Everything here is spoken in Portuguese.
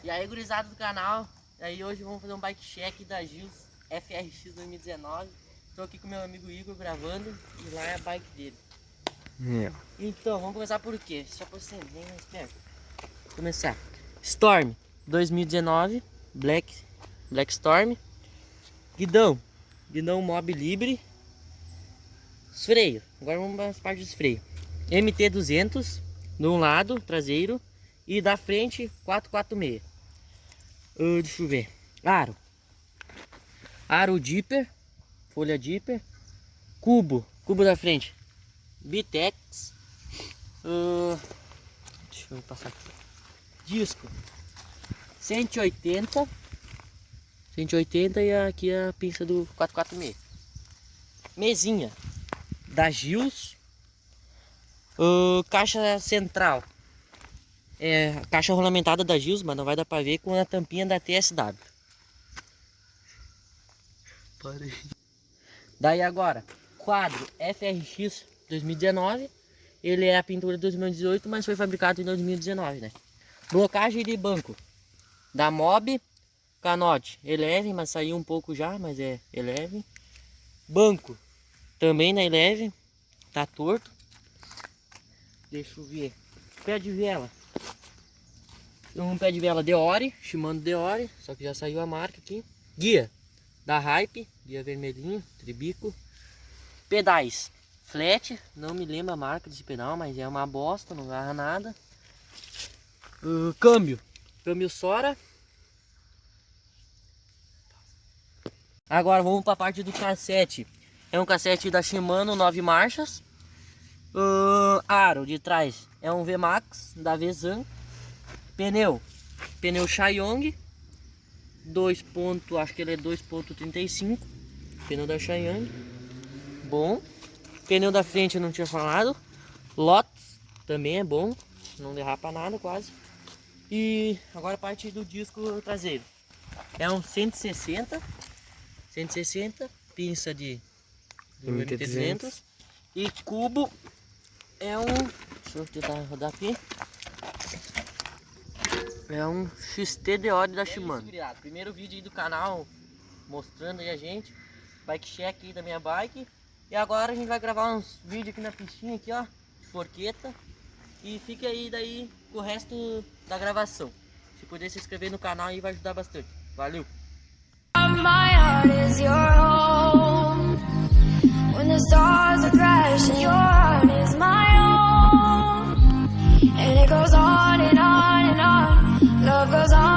E aí, gurizada do canal, e aí hoje vamos fazer um bike check da Gils FRX 2019. Tô aqui com meu amigo Igor gravando e lá é a bike dele. Então, vamos começar por quê? Só por você, bem mais perto. Começar. Storm 2019, Black Storm. Guidão Mob Libre. Os freios, agora vamos para as partes dos freios. MT200 de um lado, traseiro, e da frente 446. Deixa eu ver. Aro Dipper, folha Dipper. Cubo da frente Bitex. Deixa eu passar aqui. Disco 180 e aqui a pinça do 446. Mesinha da Gils. Caixa central. Caixa rolamentada da Gils, mas não vai dar pra ver, com a tampinha da TSW. Parei. Daí agora, quadro FRX 2019. Ele é a pintura de 2018, mas foi fabricado em 2019, né? Blocagem de banco da Mob. Canote Eleven, mas saiu um pouco já, mas é Eleven. Banco também na Eleven, tá torto. Deixa eu ver. Pé de vela. Um pé de vela Deore, Shimano Deore, só que já saiu a marca aqui. Guia da Hype, guia vermelhinho, tribico. Pedais flat, não me lembro a marca desse pedal, mas é uma bosta, não agarra nada. Câmbio Sora. Agora vamos para a parte do cassete. É um cassete da Shimano 9 marchas. Aro de trás é um VMAX da Vezan. Pneu Shayong 2 ponto, acho que ele é 2.35. Pneu da Shayong, bom. Pneu da frente eu não tinha falado. Lotus também é bom, não derrapa nada quase. E agora a parte do disco traseiro. É um 160, pinça de MT200. E cubo é um, deixa eu tentar rodar aqui. É um XT-Deore da Shimano. Primeiro vídeo aí do canal mostrando aí a gente, bike check aí da minha bike. E agora a gente vai gravar uns vídeos aqui na pistinha aqui, ó, de forqueta. E fica aí daí com o resto da gravação. Se puder se inscrever no canal aí vai ajudar bastante. Valeu! My heart is your home. When the stars are crashing, your heart is my own. And it goes on and on and on. Love goes on.